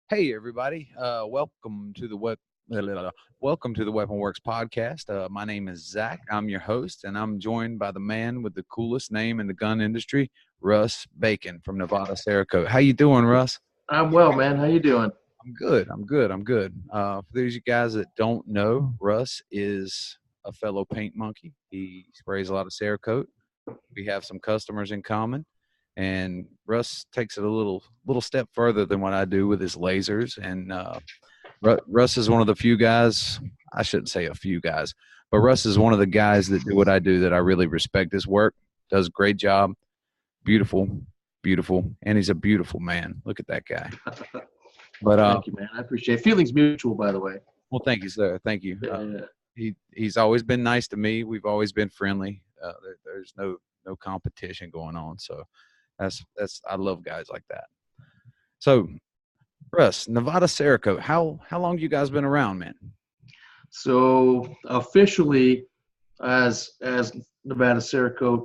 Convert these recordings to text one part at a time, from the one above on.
Hey everybody, welcome to the Weapon Works podcast. My name is Zach. I'm your host, and I'm joined by the man with the coolest name in the gun industry, Russ Bacon from Nevada Cerakote. How you doing, Russ? I'm well, man. How you doing? I'm good. I'm good. For those of you guys that don't know, Russ is a fellow paint monkey. He sprays a lot of Cerakote. We have some customers in common, and Russ takes it a little step further than what I do with his lasers. And Russ is one of the few guys. I shouldn't say a few guys, but Russ is one of the guys that do what I do that I really respect his work. Does a great job. Beautiful, beautiful, and he's a beautiful man. Look at that guy. But Thank you, man. I appreciate it. Feelings mutual, by the way. well, thank you, sir. Thank you. Yeah. He's always been nice to me. We've always been friendly. There's no competition going on. So that's I love guys like that. So Russ, Nevada Cerakote, how long you guys been around, man? So officially, as Nevada Cerakote,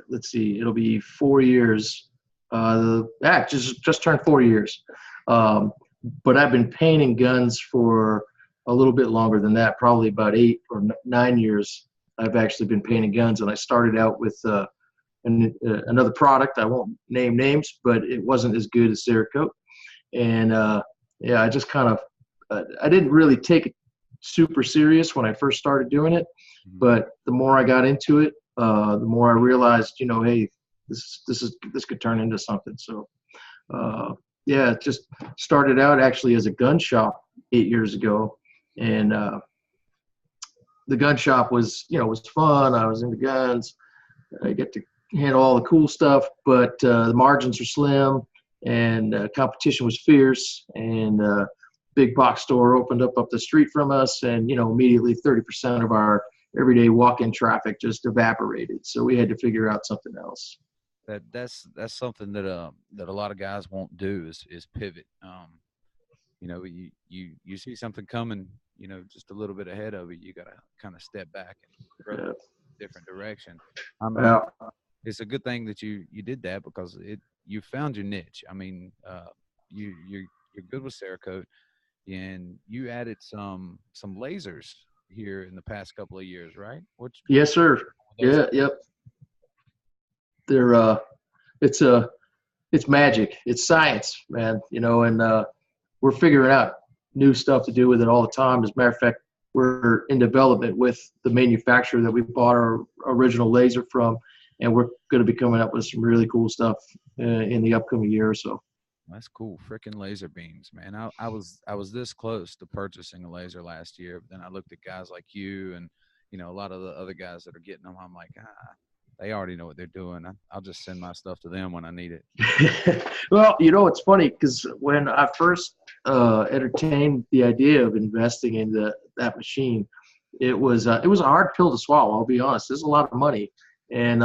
let's see, it'll be 4 years. Just turned 4 years. But I've been painting guns for a little bit longer than that, probably about 8 or 9 years. I've actually been painting guns, and I started out with another product. I won't name names, but it wasn't as good as Cerakote. And yeah, I just kind of I didn't really take it super serious when I first started doing it, but the more I got into it, the more I realized, hey, this could turn into something. So yeah, it just started out actually as a gun shop 8 years ago, and the gun shop was fun. I was into guns. I get to handle all the cool stuff, but the margins are slim, and competition was fierce. And big box store opened up the street from us, and immediately 30% of our everyday walk-in traffic just evaporated. So we had to figure out something else. That's something that a lot of guys won't do is pivot. You see something coming, just a little bit ahead of it. You got to kind of step back and go Yeah. a different direction. Well, It's a good thing that you did that because you found your niche. I mean, you're good with Cerakote, and you added some lasers here in the past couple of years, right? What's yes, sir. those? Yeah, yep. They're it's it's magic. It's science, man. And we're figuring out new stuff to do with it all the time. As a matter of fact, we're in development with the manufacturer that we bought our original laser from, and we're going to be coming up with some really cool stuff in the upcoming year or so. That's cool. Freaking laser beams, man. I was this close to purchasing a laser last year, but then I looked at guys like you and a lot of the other guys that are getting them. I'm like, they already know what they're doing. I'll just send my stuff to them when I need it. Well, it's funny because when I first entertained the idea of investing in that machine, it was a hard pill to swallow. I'll be honest. There's a lot of money, and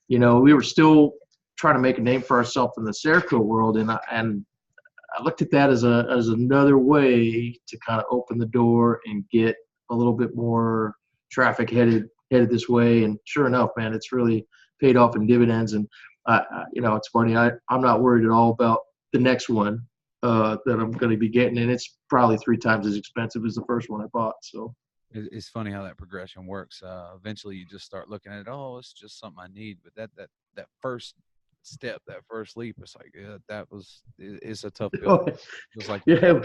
we were still trying to make a name for ourselves in the Cerakote world, and I looked at that as another way to kind of open the door and get a little bit more traffic headed this way. And sure enough, man, it's really paid off in dividends. And it's funny. I'm not worried at all about the next one that I'm going to be getting, and it's probably 3 times as expensive as the first one I bought. So It's funny how that progression works. Eventually, you just start looking at it. Oh, it's just something I need. But that first step, that first leap, it's like it's a tough pill. It's like yeah,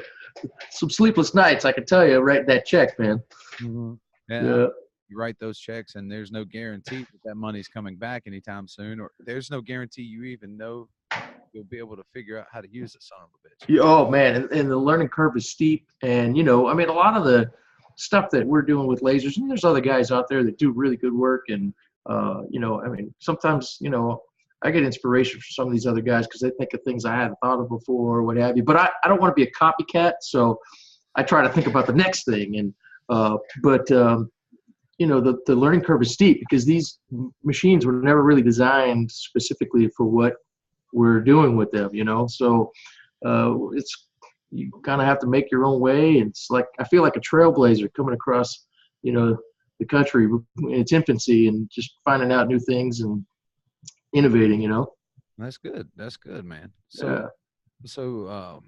some sleepless nights, I can tell you, writing that check, man. Mhm. Yeah. You write those checks, and there's no guarantee that money's coming back anytime soon, or there's no guarantee you even know you'll be able to figure out how to use the son of a bitch. Yeah, oh man, and the learning curve is steep. And I mean, a lot of the stuff that we're doing with lasers, and there's other guys out there that do really good work. And I mean, sometimes I get inspiration from some of these other guys because they think of things I hadn't thought of before, or what have you. But I don't want to be a copycat, so I try to think about the next thing. And the learning curve is steep because these machines were never really designed specifically for what we're doing with them. So it's you kind of have to make your own way. It's like I feel like a trailblazer coming across the country in its infancy and just finding out new things and innovating. That's good. That's good, man. Yeah. So,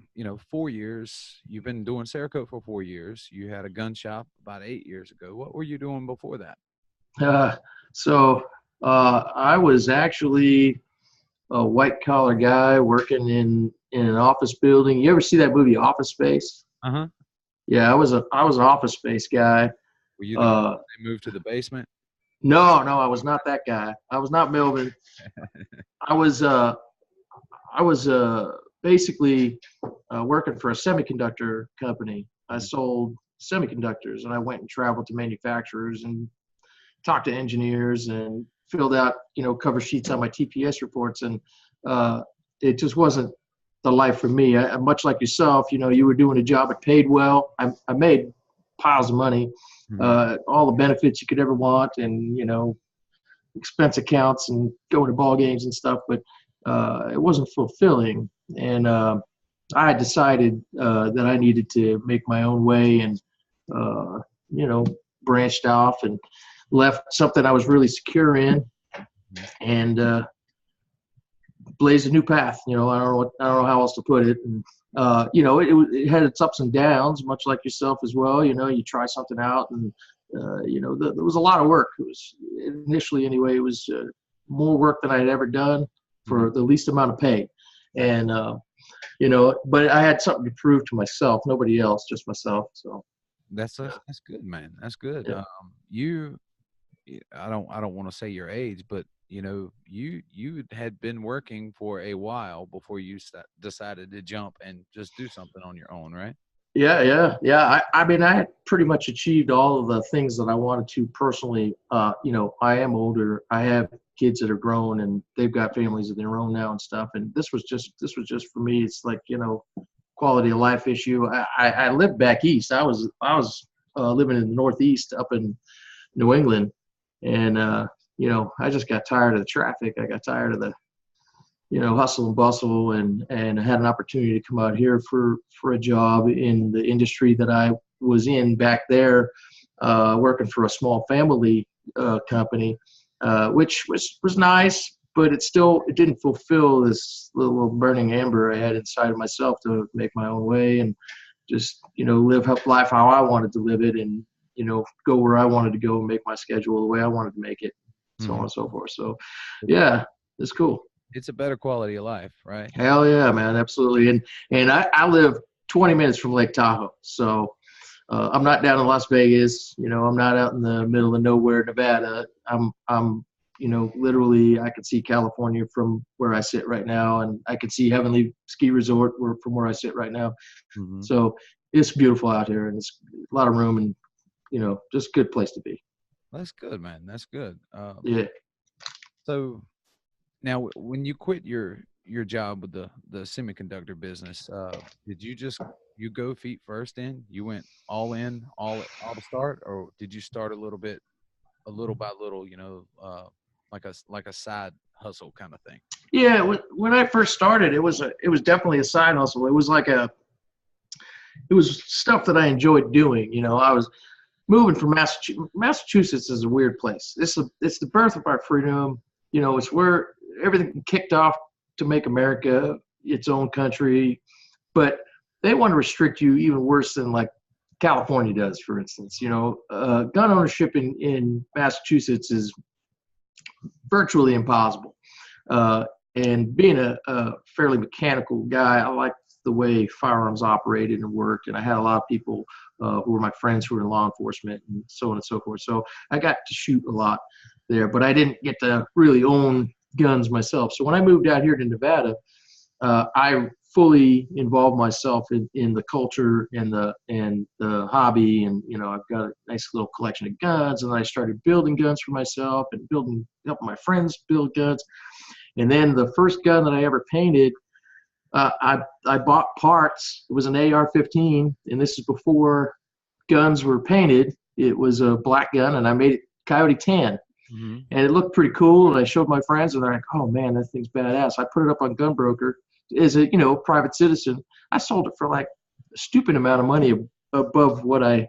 4 years. You've been doing Cerakote for 4 years. You had a gun shop about 8 years ago. What were you doing before that? Uh, so I was actually a white collar guy working in an office building. You ever see that movie Office Space? Uh huh. Yeah, I was an Office Space guy. Were you the guy Uh, that moved to the basement? no, I was not that guy. I was not Melvin. I was uh, I was basically working for a semiconductor company. I Mhm. sold semiconductors, and I went and traveled to manufacturers and talked to engineers and filled out, cover sheets on my TPS reports. And uh, it just wasn't the life for me. Much like yourself, you were doing a job that paid well. I made piles of money, Mhm. all the benefits you could ever want, and expense accounts and going to ball games and stuff. But it wasn't fulfilling. And I had decided that I needed to make my own way, and uh, you know, branched off and left something I was really secure in, Mhm. and blazed a new path. I don't know how else to put it. And it had its ups and downs, much like yourself as well. You try something out, and there was a lot of work. It was initially, anyway, it was more work than I had ever done Mhm. for the least amount of pay. And but I had something to prove to myself, nobody else, just myself. So That's good, man. That's good. yeah. I don't want to say your age, but you had been working for a while before you decided to jump and just do something on your own, right? Yeah. I mean, I had pretty much achieved all of the things that I wanted to personally. I am older. I have kids that are grown, and they've got families of their own now and stuff. And this was just for me. It's like, quality of life issue. I lived back east. I was living in the Northeast, up in New England, and I just got tired of the traffic. I got tired of the hustle and bustle, and I had an opportunity to come out here for a job in the industry that I was in back there, working for a small family company, which was nice, but it didn't fulfill this little burning amber I had inside of myself to make my own way and just live life how I wanted to live it, and go where I wanted to go and make my schedule the way I wanted to make it, so on Mhm. and so forth. So yeah, it's cool. It's a better quality of life, right? Hell yeah, man, absolutely. And I live 20 minutes from Lake Tahoe, so I'm not down in Las Vegas. I'm not out in the middle of nowhere, Nevada. I'm literally, I can see California from where I sit right now, and I can see Heavenly Ski Resort from where I sit right now. Mhm. So it's beautiful out here, and it's a lot of room, and just a good place to be. That's good, man. That's good. Yeah. So now, when you quit your job with the semiconductor business, did you go feet first in? You went all in, all to start, or did you start a little bit, a little by little, like a side hustle kind of thing? Yeah, when I first started, it was definitely a side hustle. It was stuff that I enjoyed doing. I was moving from Massachusetts. Massachusetts is a weird place. It's the birth of our freedom. It's where everything kicked off to make America its own country. But they want to restrict you even worse than like California does, for instance. Gun ownership in Massachusetts is virtually impossible. Uh, and being a fairly mechanical guy, I like the way firearms operated and worked. And I had a lot of people who were my friends who were in law enforcement and so on and so forth. So I got to shoot a lot there, but I didn't get to really own guns myself. So when I moved out here to Nevada, I fully involved myself in the culture and the hobby, and I've got a nice little collection of guns, and I started building guns for myself and helping my friends build guns. And then the first gun that I ever painted, I bought parts. It was an AR-15, and this is before guns were painted. It was a black gun, and I made it coyote tan, Mhm. and it looked pretty cool. And I showed my friends, and they're like, "Oh man, that thing's badass." I put it up on Gunbroker as a private citizen. I sold it for like a stupid amount of money above what I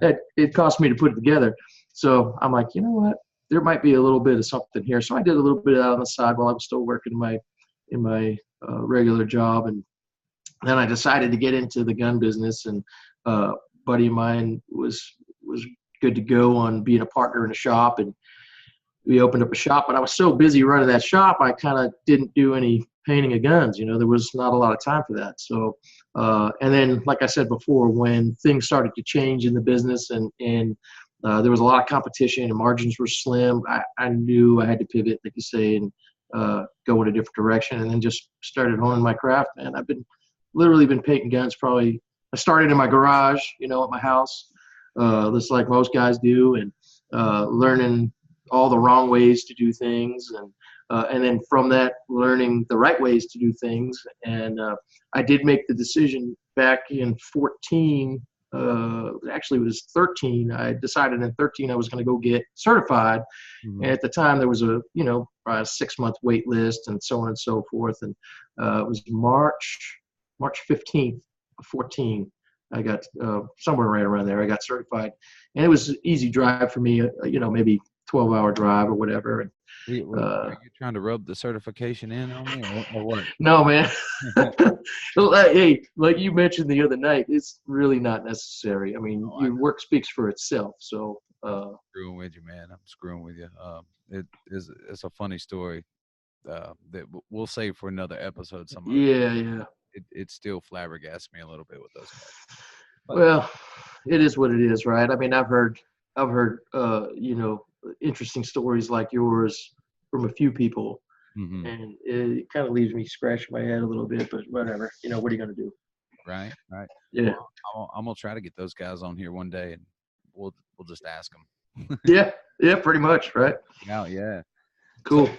that it cost me to put it together. So I'm like, you know what? There might be a little bit of something here. So I did a little bit out on the side while I was still working my regular job, and then I decided to get into the gun business. And buddy of mine was good to go on being a partner in a shop, and we opened up a shop. But I was so busy running that shop, I kind of didn't do any painting of guns. There was not a lot of time for that. So, and then, like I said before, when things started to change in the business, and there was a lot of competition and margins were slim, I knew I had to pivot, like you say, and go in a different direction, and then just started honing my craft. And I've literally been painting guns. Probably I started in my garage, at my house, just like most guys do, and learning all the wrong ways to do things, and then from that, learning the right ways to do things. And I did make the decision back in 14. Actually, it was 13. I decided in 13 I was going to go get certified. Mm-hmm. And at the time, there was a 6-month wait list and so on and so forth. And it was March 15th of 14. I got somewhere right around there. I got certified, and it was an easy drive for me. Maybe 12-hour drive or whatever. And, are you trying to rub the certification in on me, or what? No, man. Hey, like you mentioned the other night, it's really not necessary. I mean, your work speaks for itself. So, screwing with you, man. I'm screwing with you. It's a funny story that we'll save for another episode. Yeah. It still flabbergasts me a little bit with those guys. Well, it is what it is, right? I mean, I've heard, interesting stories like yours from a few people, mm-hmm. and it kind of leaves me scratching my head a little bit. But whatever, what are you gonna do? Right. Yeah. Well, I'm gonna try to get those guys on here one day, and we'll just ask them. Yeah, pretty much, right? Yeah. Cool.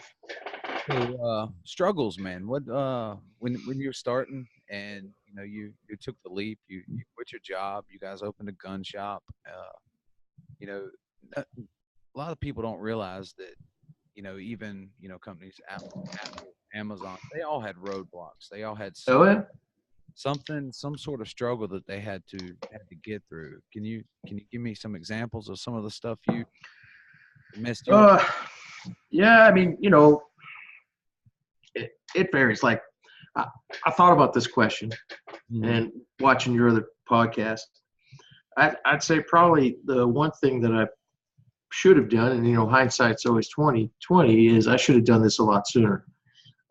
So, struggles, man. What when you're starting, and you took the leap, you quit your job, you guys opened a gun shop. A lot of people don't realize that even companies, Apple, Amazon, they all had roadblocks. They all had some sort of struggle that they had to get through. Can you give me some examples of some of the stuff you missed you up? Yeah, I mean, it varies. Like, I thought about this question, Mm-hmm. and watching your other podcast, I'd say probably the one thing that I should have done, and hindsight's always 20/20, is I should have done this a lot sooner.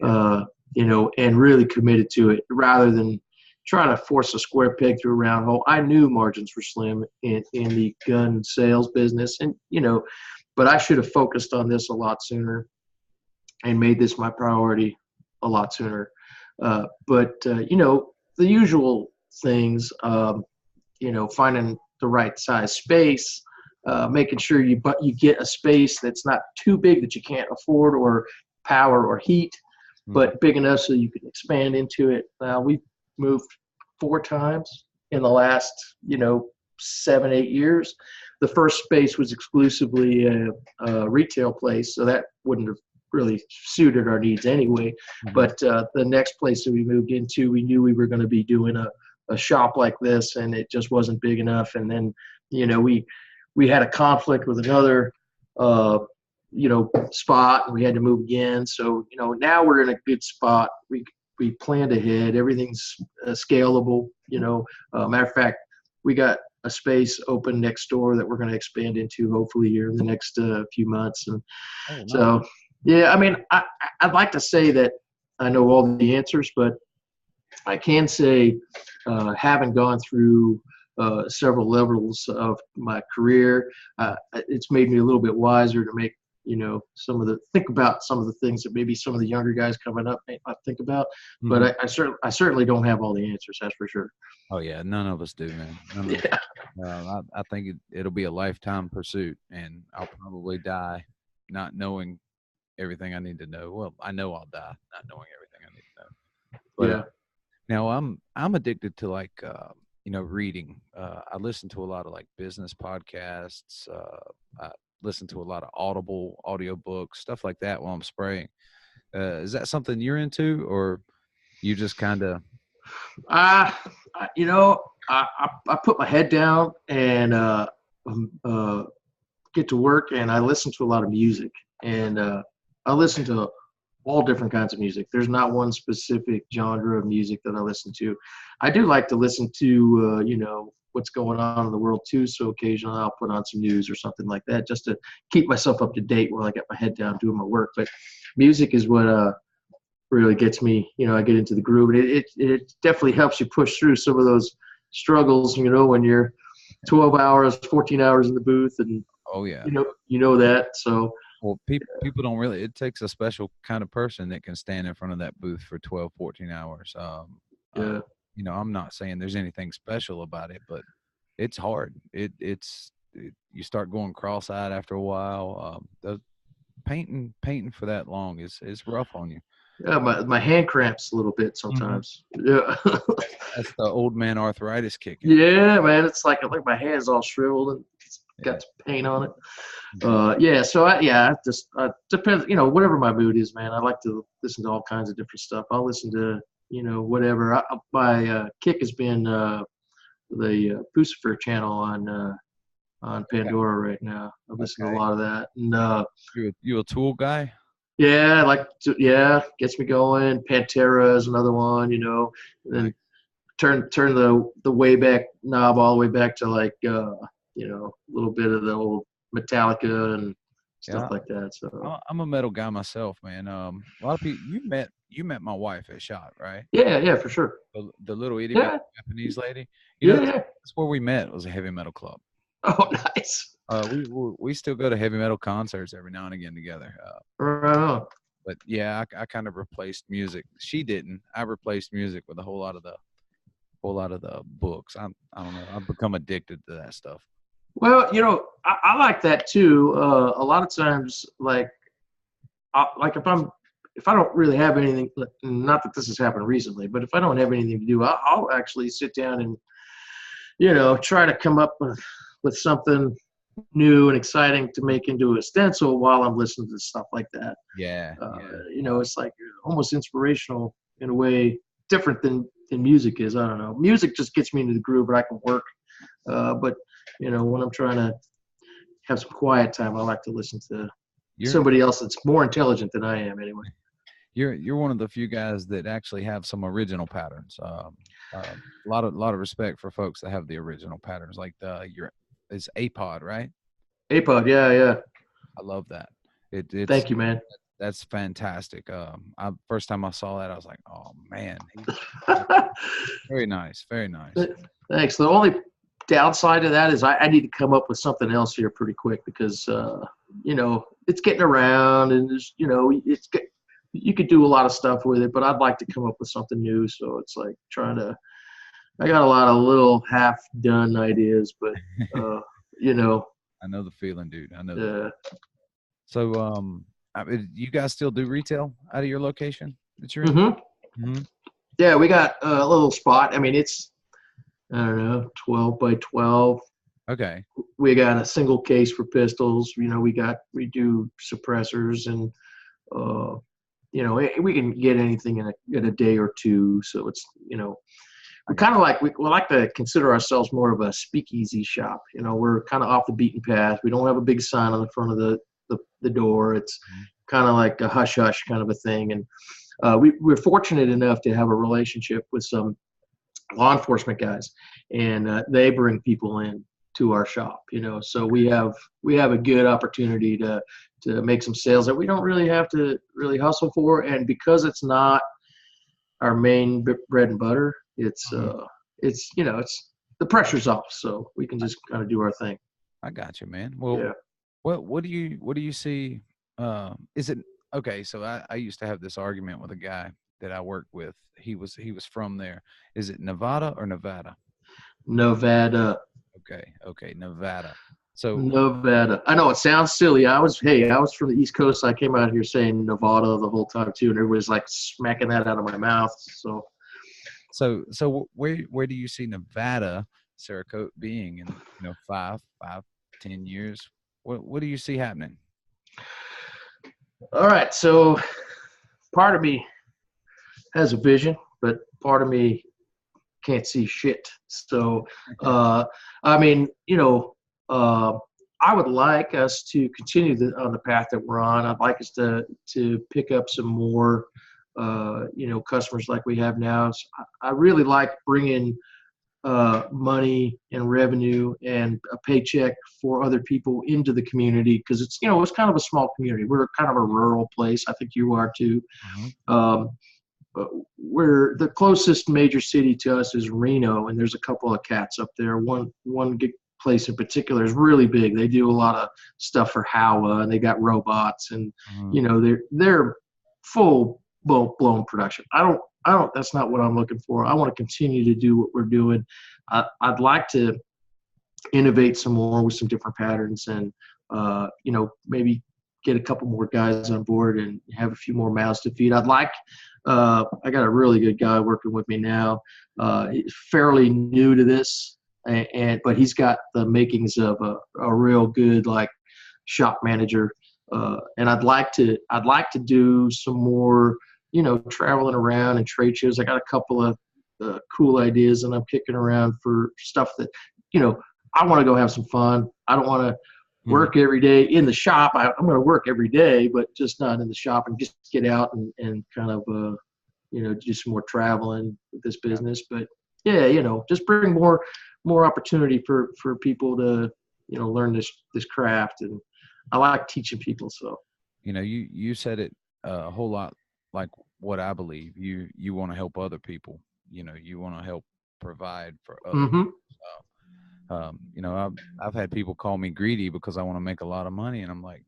And really committed to it rather than trying to force a square peg through a round hole. I knew margins were slim in the gun sales business, and but I should have focused on this a lot sooner and made this my priority a lot sooner. But the usual things, finding the right size space, making sure you get a space that's not too big that you can't afford or power or heat, but big enough so you can expand into it. We've moved 4 times in the last 7-8 years. The first space was exclusively a retail place, so that wouldn't have really suited our needs anyway. Mm-hmm. But the next place that we moved into, we knew we were going to be doing a shop like this, and it just wasn't big enough. And then we had a conflict with another spot, and we had to move again. So now we're in a good spot. We planned ahead. Everything's scalable. Matter of fact, we got a space open next door that we're going to expand into hopefully here in the next few months. And nice. So, yeah, I mean, I'd like to say that I know all the answers, but I can say, having gone through several levels of my career, it's made me a little bit wiser to make think about some of the things that maybe some of the younger guys coming up may not think about. Mm-hmm. But I certainly don't have all the answers, that's for sure. Oh yeah, none of us do, man. I think it'll be a lifetime pursuit, and I'll probably die not knowing everything I need to know. Well, I know I'll die not knowing everything I need to know. But now I'm addicted to reading. I listen to a lot of business podcasts. I listen to a lot of Audible audiobooks, stuff like that while I'm spraying. Is that something you're into, or you just kind of? I put my head down and get to work, and I listen to a lot of music, and I listen to all different kinds of music. There's not one specific genre of music that I listen to. I do like to listen to, what's going on in the world too. So occasionally I'll put on some news or something like that just to keep myself up to date while I get my head down doing my work. But music is what really gets me. I get into the groove, and it definitely helps you push through some of those struggles. When you're 12 hours, 14 hours in the booth, and Oh yeah. that. So. Well, people don't really. It takes a special kind of person that can stand in front of that booth for 12, 14 hours. Yeah. I'm not saying there's anything special about it, but it's hard. You start going cross-eyed after a while. The painting for that long is rough on you. Yeah, my hand cramps a little bit sometimes. Yeah. That's the old man arthritis kicking. Yeah, man. It's like my hand's all shriveled and it's got some paint on it. Yeah. So I just depends. Whatever my mood is, man. I like to listen to all kinds of different stuff. I'll listen to whatever. My kick has been the Pucifer channel on Pandora right now. I listen to a lot of that. And You a Tool guy? yeah, gets me going. Pantera is another one, and then turn the Wayback knob all the way back to like a little bit of the old Metallica and stuff like that. So I'm a metal guy myself, man. A lot of people you met my wife at SHOT, right? Yeah, for sure. The little itty bitty Japanese lady. That's where we met. Was a heavy metal club. Oh, nice. We still go to heavy metal concerts every now and again together. Right on. But yeah, I kind of replaced music. She didn't. I replaced music with a whole lot of the books. I don't know. I've become addicted to that stuff. Well, I like that too. A lot of times, like if I don't really have anything, not that this has happened recently, but if I don't have anything to do, I'll actually sit down and try to come up with something new and exciting to make into a stencil while I'm listening to stuff like that. Yeah. It's like almost inspirational in a way, different than music is. I don't know. Music just gets me into the groove, but I can work. But when I'm trying to have some quiet time, I like to listen to somebody else that's more intelligent than I am. Anyway. You're one of the few guys that actually have some original patterns. A lot of respect for folks that have the original patterns, like it's APOD, right? APOD, yeah. I love that. Thank you, man. That's fantastic. First time I saw that, I was like, oh man, very nice, very nice. Thanks. The only downside to that is I need to come up with something else here pretty quick because it's getting around and you could do a lot of stuff with it, but I'd like to come up with something new. So it's like I got a lot of little half-done ideas, but I know the feeling, dude. I know. Yeah. So, you guys still do retail out of your location that you're in? Mm-hmm. Yeah, we got a little spot. I mean, it's, I don't know, 12 by 12. Okay. We got a single case for pistols. We do suppressors and, we can get anything in a day or two. So it's, we kind of we like to consider ourselves more of a speakeasy shop. We're kind of off the beaten path. We don't have a big sign on the front of the door. It's kind of like a hush hush kind of a thing. And we're fortunate enough to have a relationship with some law enforcement guys, and they bring people in to our shop. So we have a good opportunity to make some sales that we don't really have to really hustle for. And because it's not our main bread and butter, it's the pressure's off, so we can just kind of do our thing. I got you, man. Well, yeah. What do you see? Is it okay? So I used to have this argument with a guy that I worked with. He was from there. Is it Nevada or Nevada? Nevada. Okay, Nevada. So Nevada. I know it sounds silly. I was from the East Coast. I came out here saying Nevada the whole time too, and everybody's like smacking that out of my mouth. So where do you see Nevada Cerakote being in 5, 10 years? What do you see happening? All right, so part of me has a vision, but part of me can't see shit. So I mean, I would like us to continue on the path that we're on. I'd like us to pick up some more, customers like we have now. So I really like bringing money and revenue and a paycheck for other people into the community, because it's kind of a small community. We're kind of a rural place. I think you are too. Um, we're the closest major city to us is Reno, and there's a couple of cats up there. One big place in particular is really big. They do a lot of stuff for Howa, and they got robots, and they're full blown production. I don't. That's not what I'm looking for. I want to continue to do what we're doing. I'd like to innovate some more with some different patterns, and maybe get a couple more guys on board and have a few more mouths to feed. I'd like. I got a really good guy working with me now. He's fairly new to this, but he's got the makings of a real good shop manager. And I'd like to do some more, traveling around and trade shows. I got a couple of cool ideas, and I'm kicking around for stuff that, I want to go have some fun. I don't want to work every day in the shop. I'm going to work every day, but just not in the shop, and just get out and kind of, do some more traveling with this business. But yeah, just bring more opportunity for people to, learn this craft. And I like teaching people. So, you said it a whole lot like what I believe. You want to help other people. You want to help provide for other people. I've had people call me greedy because I want to make a lot of money, and I'm like,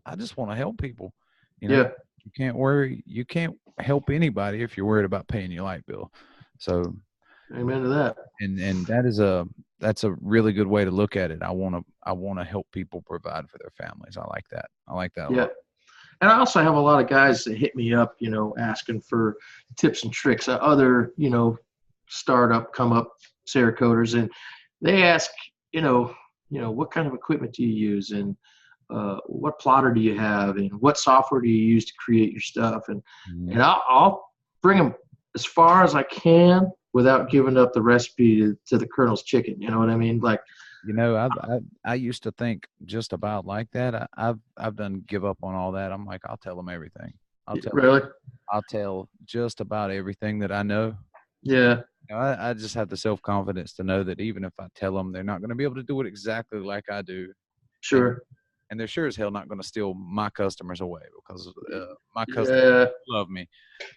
I just want to help people. Yeah. You can't help anybody if you're worried about paying your light bill. So, amen to that. And that's a really good way to look at it. I want to help people provide for their families. I like that. I like that a lot. And I also have a lot of guys that hit me up, asking for tips and tricks. Other, startup come up Cerakoters, and they ask, what kind of equipment do you use, and what plotter do you have, and what software do you use to create your stuff, and I'll bring them as far as I can without giving up the recipe to the Colonel's chicken. You know what I mean? Like, I used to think just about like that. I've done give up on all that. I'm like, I'll tell them everything. I'll tell just about everything that I know. Yeah. I just have the self-confidence to know that even if I tell them, they're not going to be able to do it exactly like I do. Sure. And they're sure as hell not going to steal my customers away, because my customers love me.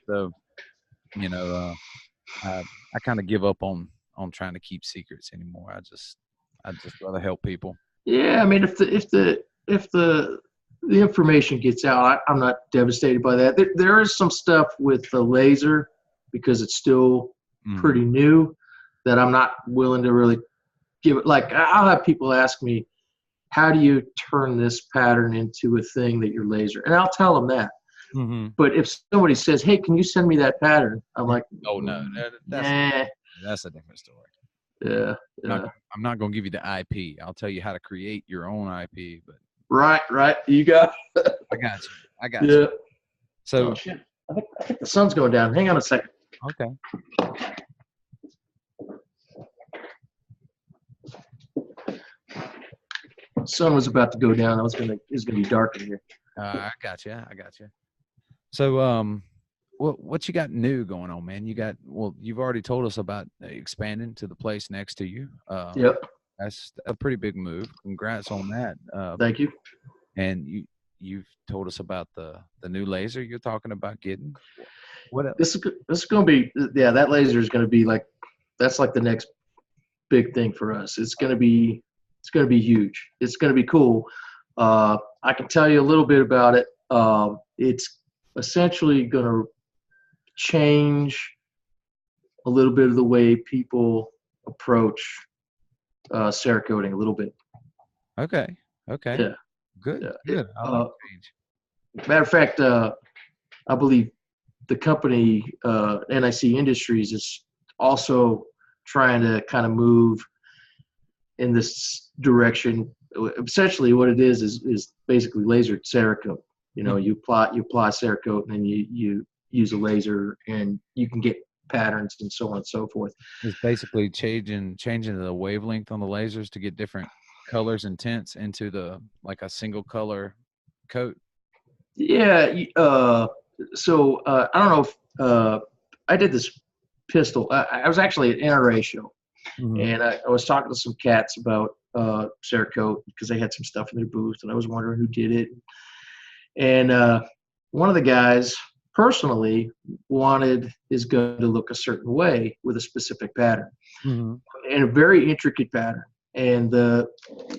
So, I kind of give up on trying to keep secrets anymore. I just rather help people. Yeah, I mean, if the information gets out, I'm not devastated by that. There is some stuff with the laser, because it's still pretty new, that I'm not willing to really give it. Like, I'll have people ask me, how do you turn this pattern into a thing that you're laser? And I'll tell them that. But if somebody says, hey, can you send me that pattern? I'm like, oh, no, that's a different story. Yeah. I'm not going to give you the IP. I'll tell you how to create your own IP. But right. You got it. I got you. So, oh, shit. I think the sun's going down. Hang on a second. Okay. The sun was about to go down. It's gonna be dark in here. I got you. So, what you got new going on, man? You've already told us about expanding to the place next to you. Yep. That's a pretty big move. Congrats on that. Thank you. And you've told us about the new laser you're talking about getting. What else? This is going to be, that laser is going to be that's like the next big thing for us. It's going to be huge. It's going to be cool. I can tell you a little bit about it. It's essentially going to change a little bit of the way people approach Cerakoting a little bit. Okay. Yeah. Good. Yeah. Good. I like change. Matter of fact, I believe the company NIC Industries is also trying to kind of move in this direction. Essentially, what it is basically laser Cerakote. You apply Cerakote, and then you use a laser, and you can get patterns and so on and so forth. It's basically changing the wavelength on the lasers to get different colors and tints into the like a single color coat. Yeah. So I don't know if I did this pistol. I was actually at NRA show, Mhm. and I was talking to some cats about Cerakote because they had some stuff in their booth, and I was wondering who did it. And one of the guys personally wanted his gun to look a certain way with a specific pattern, Mhm. and a very intricate pattern. And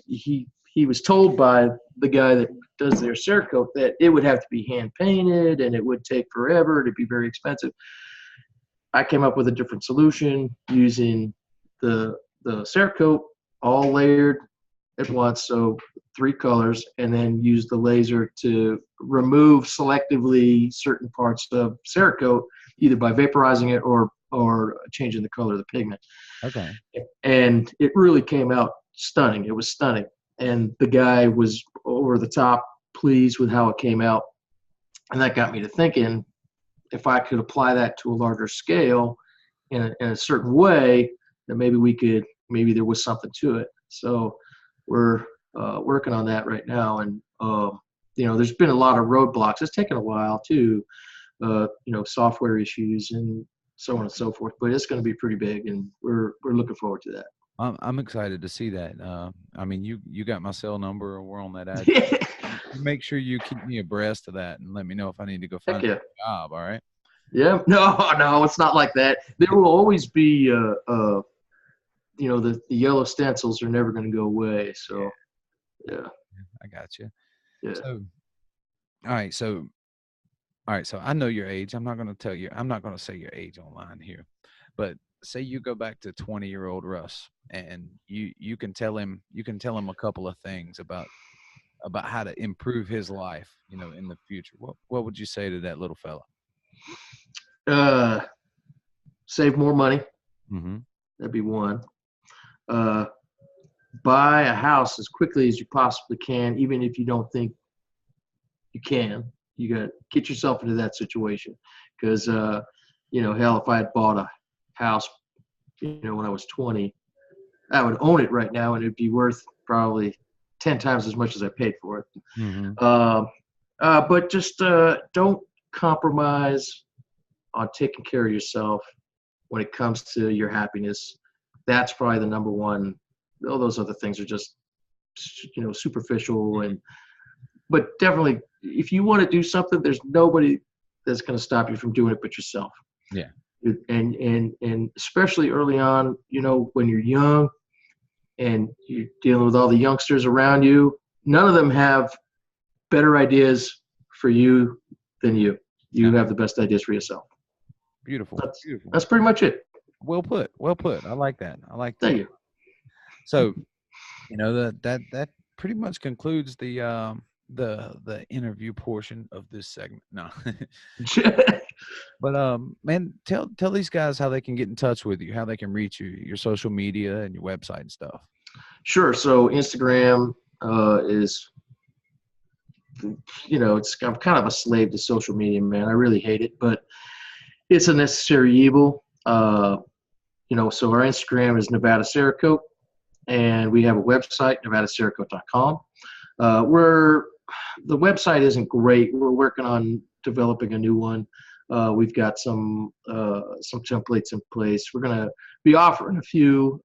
he was told by the guy that does their Cerakote that it would have to be hand painted and it would take forever. It'd be very expensive. I came up with a different solution using the Cerakote all layered at once, so 3 colors, and then use the laser to remove selectively certain parts of Cerakote, either by vaporizing it or changing the color of the pigment. Okay. And it really came out stunning. It was stunning, and the guy was over the top pleased with how it came out, and that got me to thinking if I could apply that to a larger scale in a certain way, then maybe there was something to it. So we're working on that right now, and there's been a lot of roadblocks. It's taken a while too, software issues and so on and so forth. But it's going to be pretty big, and we're looking forward to that. I'm excited to see that. I mean, you got my cell number, or we're on that ad. Make sure you keep me abreast of that and let me know if I need to go find Heck a job. All right. yeah. No, it's not like that. There will always be, the yellow stencils are never going to go away. So, yeah. I got you. Yeah. So, all right. So, I know your age. I'm not going to tell you. I'm not going to say your age online here, but say you go back to 20-year-old Russ, and you can tell him a couple of things about how to improve his life, in the future. What would you say to that little fella? Save more money. Mm-hmm. That'd be one. Buy a house as quickly as you possibly can, even if you don't think you can. You got to get yourself into that situation, because hell, if I had bought a house, when I was 20, I would own it right now, and it'd be worth probably 10 times as much as I paid for it. Mm-hmm. But just don't compromise on taking care of yourself when it comes to your happiness. That's probably the number one. All those other things are just, superficial. But definitely, if you want to do something, there's nobody that's going to stop you from doing it but yourself. Yeah. And especially early on, when you're young and you're dealing with all the youngsters around you, none of them have better ideas for you than you. You have the best ideas for yourself. Beautiful. That's pretty much it. Well put. I like that. Thank you. So, that pretty much concludes the interview portion of this segment. No. But man, tell these guys how they can get in touch with you, how they can reach you, your social media and your website and stuff. Sure. So Instagram is, I'm kind of a slave to social media, man. I really hate it, but it's a necessary evil. So our Instagram is Nevada Cerakote, and we have a website, nevadacerakote.com. The website isn't great. We're working on developing a new one. We've got some templates in place. We're going to be offering a few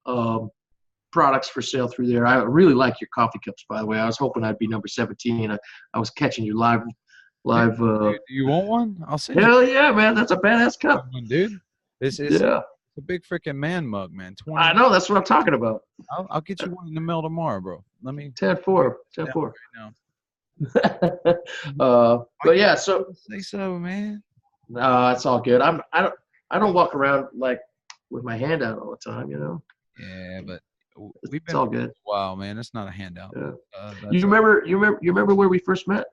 products for sale through there. I really like your coffee cups, by the way. I was hoping I'd be number 17. I was catching you live. Do you want one? I'll send you. Hell yeah, man. That's a badass cup. Dude. It's a big freaking man mug, man. 20. I know. That's what I'm talking about. I'll get you one in the mail tomorrow, bro. Let me 10-4. right now. But yeah, so say so, man. It's all good. I don't walk around like with my hand out all the time, Yeah, but it's all good. Wow, man, it's not a handout. Yeah. You remember where we first met?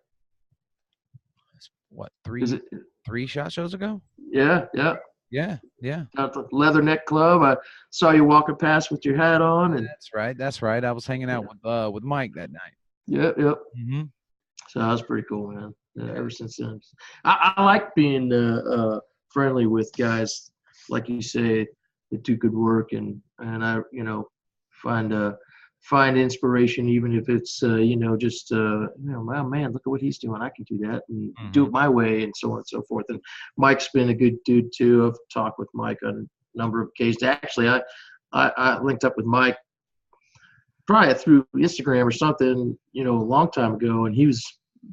What, three shot shows ago? Yeah. Yeah. At the Leatherneck Club. I saw you walking past with your hat on, and that's right. I was hanging out with Mike that night. Yep. Mm-hmm. So that was pretty cool, man. Ever since then, I like being friendly with guys like you say, that do good work, and I find find inspiration, even if it's just wow, man, look at what he's doing. I can do that and do Hmm. it my way, and so on and so forth. And Mike's been a good dude too. I've talked with Mike on a number of occasions. Actually, I linked up with Mike probably through Instagram or something, a long time ago, and he was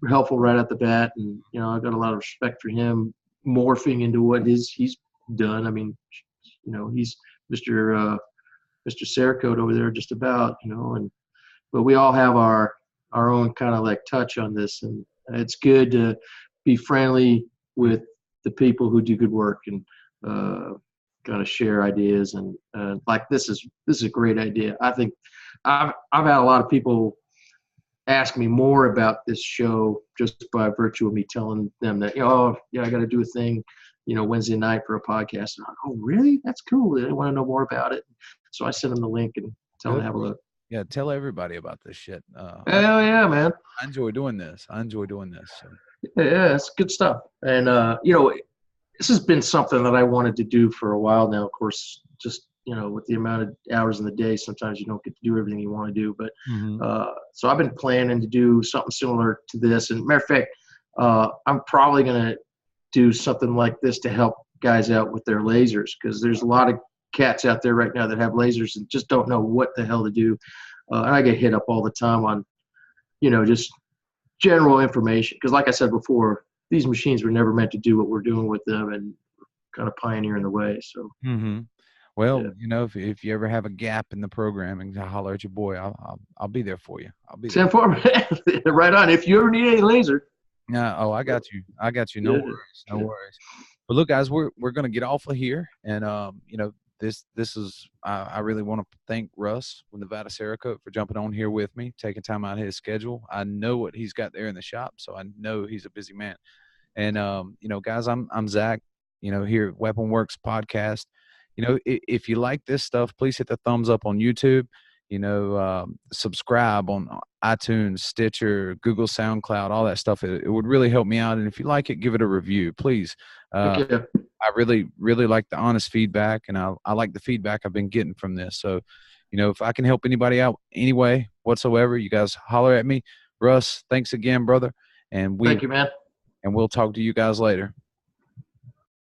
helpful right at the bat. And I got a lot of respect for him morphing into what he's done. I mean, he's Mr. Mr. Cerakote over there, just about, and but we all have our own kind of like touch on this, and it's good to be friendly with the people who do good work and kind of share ideas. And like this is a great idea. I think I've had a lot of people ask me more about this show just by virtue of me telling them that, oh yeah, I got to do a thing, Wednesday night for a podcast. And I'm like, oh really? That's cool. They want to know more about it. So I send them the link and tell them Good. to have a look. Yeah, tell everybody about this shit. Hell yeah, man. I enjoy doing this. I enjoy doing this. So. Yeah, it's good stuff. And this has been something that I wanted to do for a while now. Of course, just with the amount of hours in the day, sometimes you don't get to do everything you want to do. But Hmm. so I've been planning to do something similar to this. And matter of fact, I'm probably gonna do something like this to help guys out with their lasers, because there's a lot of cats out there right now that have lasers and just don't know what the hell to do. And I get hit up all the time on just general information, because like I said before, these machines were never meant to do what we're doing with them, and kind of pioneering the way. So Hmm. Well, yeah, if you ever have a gap in the programming, holler at your boy. I'll be there for you. I'll be there. send for me. Right on. If you ever need any laser. Yeah. Oh, I got you. I got you. No Yeah, worries. No yeah. worries. But look, guys, we're gonna get off of here, and this is I really want to thank Russ with Nevada Cerakote for jumping on here with me, taking time out of his schedule. I know what he's got there in the shop, so I know he's a busy man. And guys, I'm Zach. Here at Weapon Works Podcast. If you like this stuff, please hit the thumbs up on YouTube. Subscribe on iTunes, Stitcher, Google SoundCloud, all that stuff. It would really help me out. And if you like it, give it a review, please. Okay. I really, really like the honest feedback, and I like the feedback I've been getting from this. So, if I can help anybody out anyway whatsoever, you guys holler at me. Russ, thanks again, brother. And we Thank you, man. and we'll talk to you guys later.